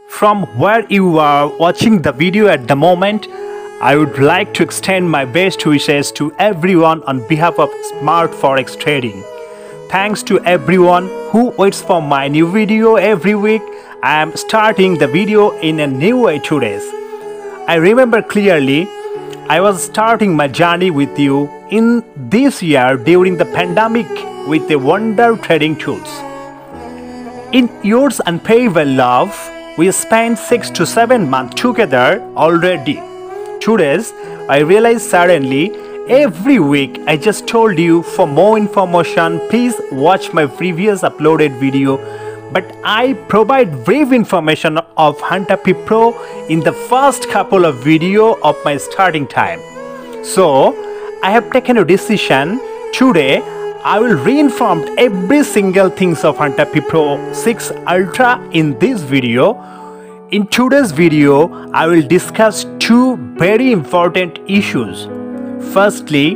From where you are watching the video at the moment, I would like to extend my best wishes to everyone on behalf of Smart Forex Trading. Thanks to everyone who waits for my new video every week. I am starting the video in a new way today. I remember clearly I was starting my journey with you in this year during the pandemic with the Wonder Trading tools. In yours unpayable love, we spent 6 to 7 months together already. Today, I realized suddenly every week I just told you for more information, please watch my previous uploaded video. But I provide brief information of Huntapy Pro in the first couple of videos of my starting time. So, I have taken a decision. Today, I will reinform every single things of Huntapy Pro 6 Ultra in this video. In today's video, I will discuss two very important issues. Firstly,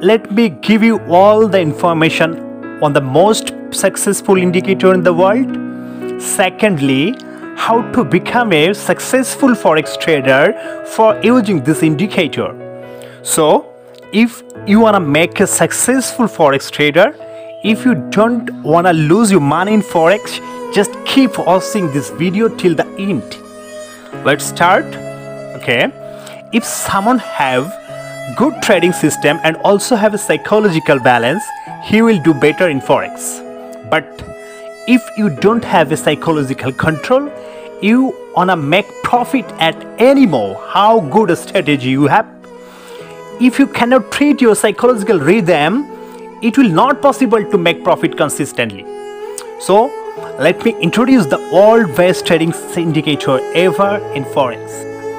let me give you all the information on the most successful indicator in the world. Secondly, how to become a successful forex trader for using this indicator. So, if you want to make a successful forex trader, if you don't want to lose your money in forex, just keep watching this video till the end. Let's start. Okay, if someone have good trading system and also have a psychological balance, he will do better in forex. But if you don't have a psychological control, you wanna make profit at any more, how good a strategy you have. If you cannot treat your psychological rhythm, it will not possible to make profit consistently. So let me introduce the world best trading indicator ever in forex.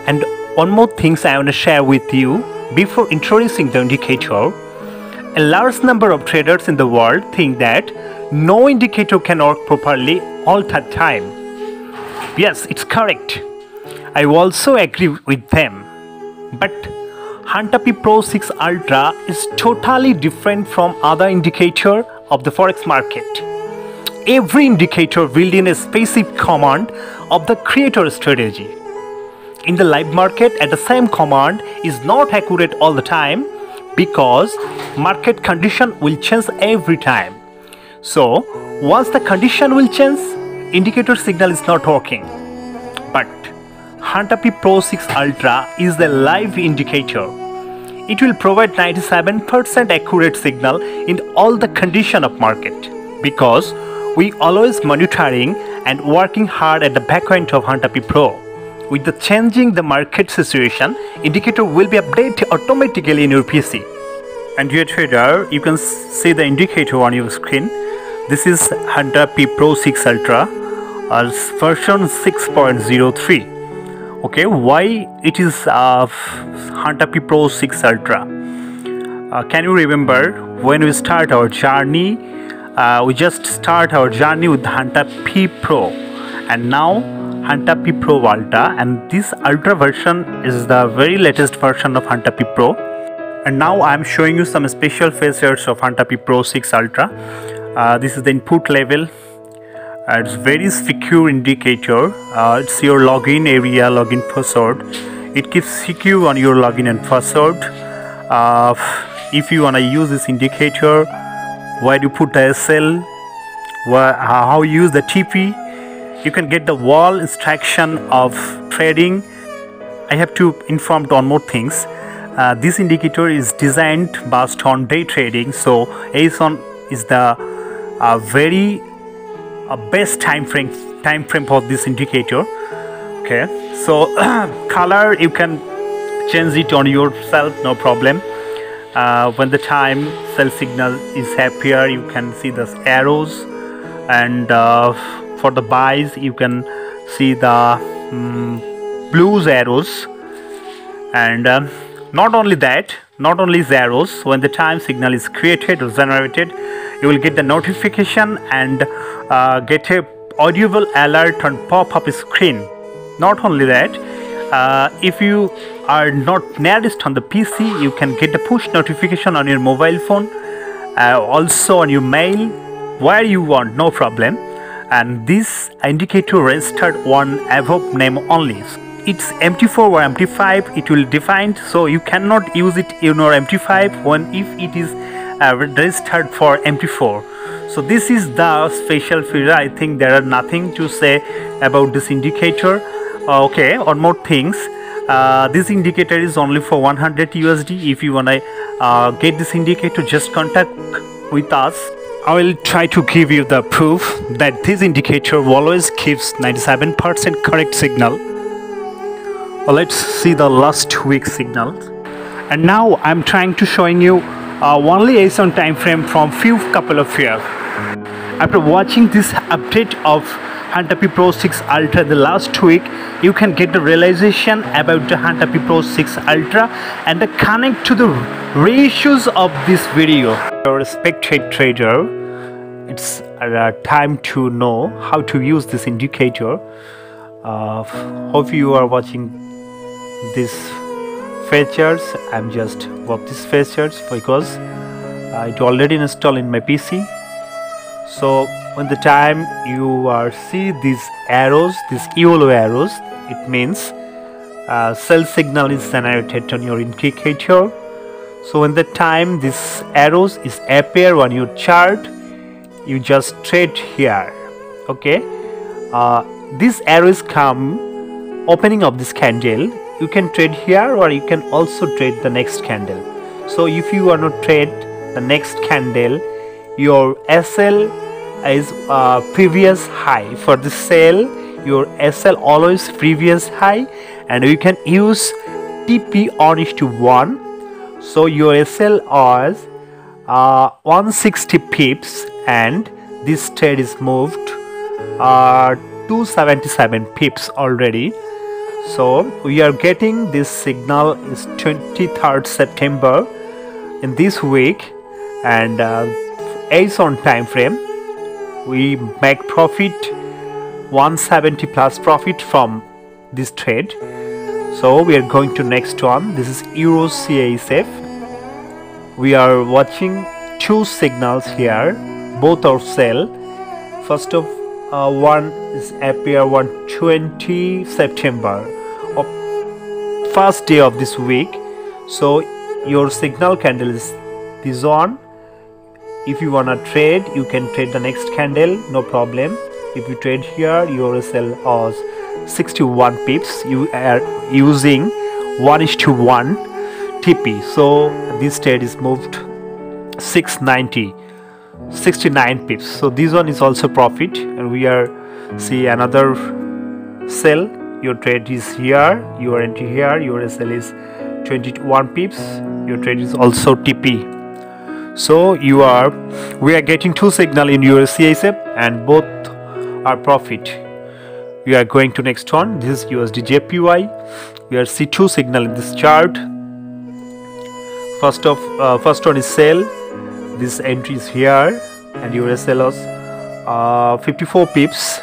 And one more thing I want to share with you before introducing the indicator. A large number of traders in the world think that no indicator can work properly all the time. Yes, it's correct. I also agree with them. But Huntapy Pro 6 Ultra is totally different from other indicator of the forex market. Every indicator built in a specific command of the creator strategy. In the live market, at the same command is not accurate all the time because market condition will change every time. So once the condition will change, indicator signal is not working. But Huntapy Pro 6 Ultra is the live indicator. It will provide 97% accurate signal in all the condition of market because we always monitoring and working hard at the back end of Huntapy Pro. With the changing the market situation, indicator will be updated automatically in your PC. And dear trader, you can see the indicator on your screen. This is Huntapy Pro 6 Ultra version 6.03. Okay, why it is Huntapy Pro 6 Ultra? Can you remember when we start our journey? We just start our journey with Huntapy Pro, and now Huntapy Pro Ultra, and this Ultra version is the very latest version of Huntapy Pro. And now I am showing you some special features of Huntapy Pro 6 Ultra. This is the input level. It's very secure indicator. It's your login area, login password. It keeps secure on your login and password. If you wanna use this indicator, where you put the SL, how you use the TP, you can get the wall instruction of trading. I have to inform one more things. This indicator is designed based on day trading, so ASON is the very best time frame for this indicator. Okay, so color you can change it on yourself, no problem. When the time sell signal is happier, you can see the arrows, and for the buys you can see the blues arrows. And not only that, not only the arrows, when the time signal is created or generated, you will get the notification and get a audible alert on pop-up screen. Not only that, if you are not nearest on the PC, you can get the push notification on your mobile phone, also on your mail, where you want, no problem. and this indicator registered one above name only. It's MT4 or MT5 it will define, so you cannot use it in your MT5 when if it is registered for MT4. So this is the special feature. I think there are nothing to say about this indicator. Okay, one more things. This indicator is only for 100 USD. If you wanna get this indicator, just contact with us. I will try to give you the proof that this indicator always gives 97% correct signal. Let's see the last week signal. And now I'm trying to showing you only ASON time frame from few couple of years. After watching this update of Huntapy Pro 6 Ultra the last week, you can get the realization about the Huntapy Pro 6 Ultra and the connect to the ratios of this video. Your respected trader, it's time to know how to use this indicator. Hope you are watching these features. I'm just work these features because it already installed in my PC. So when the time you see these arrows, these yellow arrows, it means cell signal is generated on your indicator. So when the time this arrows is appear on your chart, you just trade here. Okay, these arrows come opening of this candle. You can trade here or you can also trade the next candle. So if you want to trade the next candle, your SL is previous high. For the sell, your SL always previous high, and you can use TP on to 1. So your SL is 160 pips and this trade is moved 277 pips already. So we are getting this signal is 23rd September in this week, and ASON time frame we make profit 170 plus profit from this trade. So we are going to next one. This is Euro CASF. We are watching two signals here, both are sell. First of one is appear 120 September of first day of this week. So your signal candle is this one. If you wanna trade, you can trade the next candle, no problem. If you trade here, your SL is 61 pips. You are using 1:1 TP. So this trade is moved 69 pips. So this one is also profit, and we are see another sell. Your trade is here, your entry here, your SL is 21 pips. Your trade is also TP. So we are getting two signal in your CASF and both are profit. We are going to next one. This is USD JPY. We are see two signal in this chart. First one is sell. This entry is here and your SL is 54 pips.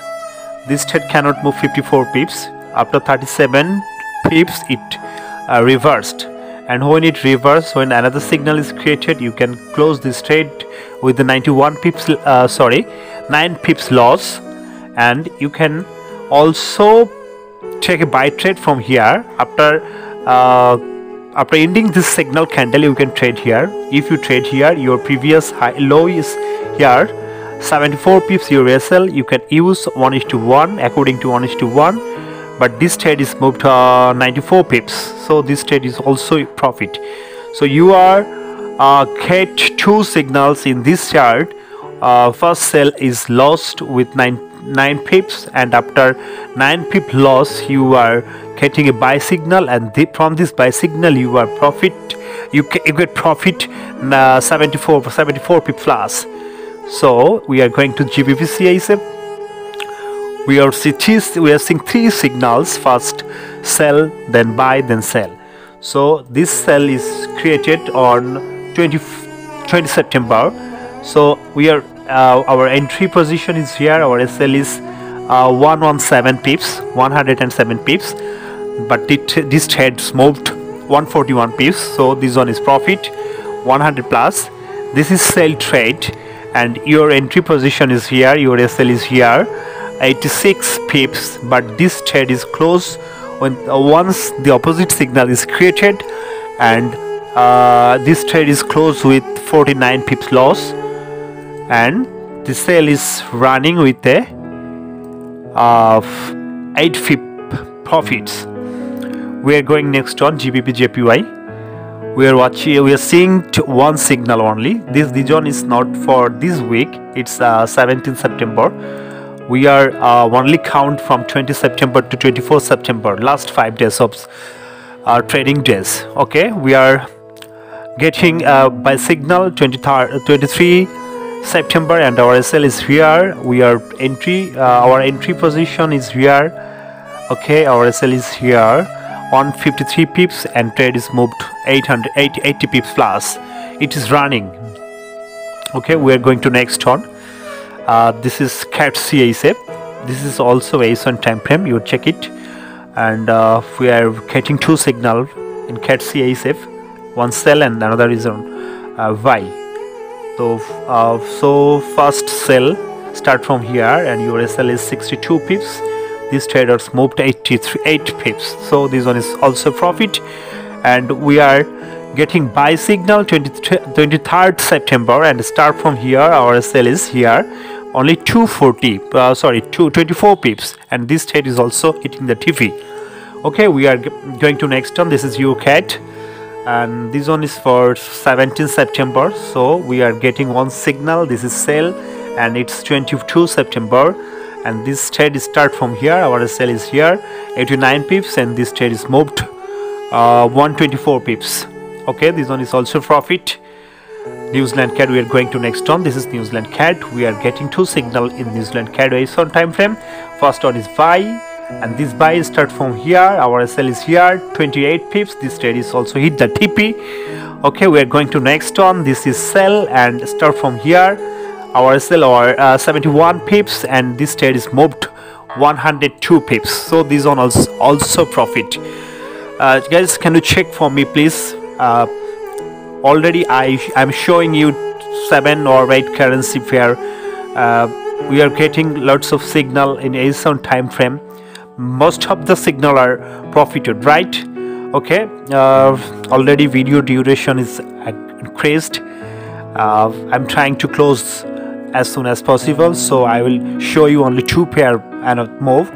This trade cannot move 54 pips. After 37 pips it reversed, and when it reverses, when another signal is created, you can close this trade with the 9 pips loss, and you can also take a buy trade from here. After ending this signal candle, you can trade here. If you trade here, your previous low is here 74 pips. Your SL you can use 1:1 according to 1:1, but this trade is moved 94 pips. So this trade is also profit. So you are get two signals in this chart. First sell is lost with 9 pips, and after 9 pip loss you are getting a buy signal, and from this buy signal you are profit. You get profit 74 pip plus. So we are going to GBP CASF. We are seeing three signals: first sell, then buy, then sell. So this sell is created on 20 September. So we are our entry position is here. Our SL is 107 pips, but this trade moved 141 pips. So this one is profit 100 plus. This is sell trade, and your entry position is here, your SL is here, 86 pips, but this trade is closed when once the opposite signal is created, and this trade is closed with 49 pips loss, and the sale is running with a 8 pip profits. We are going next on GBP JPY. We are seeing one signal only. This one is not for this week. It's 17th September. We are only count from 20 September to 24 September, last 5 days of trading days. Okay, we are getting by signal 23 September, and our SL is here. We are our entry position is here. Okay, our SL is here on 53 pips, and trade is moved 80 pips plus. It is running. Okay, we are going to next on. This is CATC ASAP. This is also AS1 time frame. You check it, and we are getting 2 signal in CATC ASAP. One sell and another is on Y. So first sell start from here, and your SL is 62 pips. These traders moved 8 pips, so this one is also profit. And we are getting buy signal 23rd September, and start from here. Our SL is here only 24 pips, and this trade is also hitting the TV. Okay, we are going to next one. This is UCAT, and this one is for 17th September. So we are getting one signal. This is sell, and it's 22 September, and this trade is start from here. Our SL is here 89 pips, and this trade is moved 124 pips. Okay, this one is also profit. New Zealand CAD, we are going to next one. This is New Zealand CAD. We are getting 2 signal in New Zealand CAD AS1 time frame. First one is buy, and this buy start from here. Our SL is here 28 pips. This trade is also hit the TP. Okay, we are going to next one. This is sell, and start from here. Our SL are 71 pips, and this trade is moved 102 pips. So this one also profit. Guys, can you check for me please? Already I'm showing you 7 or 8 currency pair. We are getting lots of signal in AS1 time frame. Most of the signal are profited, right? Okay, already video duration is increased. I'm trying to close as soon as possible, so I will show you only 2 pair and a move.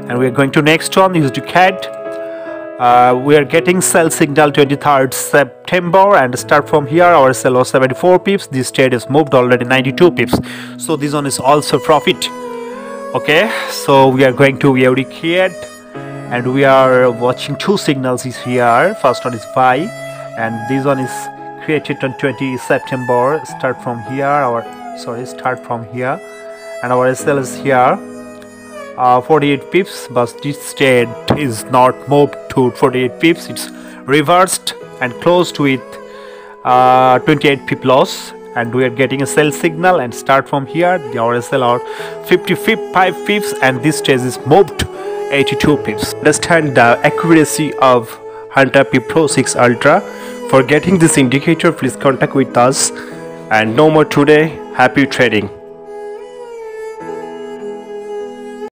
And we are going to next one. Is to CAD. We are getting sell signal 23rd September, and start from here. Our sell was 74 pips. This trade is moved already 92 pips, so this one is also profit. Okay, so we are going to CAD, and we are watching 2 signals is here. First one is buy, and this one is created on 20 September. Start from here. Start from here, and our SL is here 48 pips, but this trade is not moved to 48 pips. It's reversed and closed with 28 pip loss, and we are getting a sell signal, and start from here. The RSL are 55 pips, and this trade is moved 82 pips. Understand the accuracy of Hunter P Pro 6 Ultra. For getting this indicator, please contact with us. And no more today. Happy trading.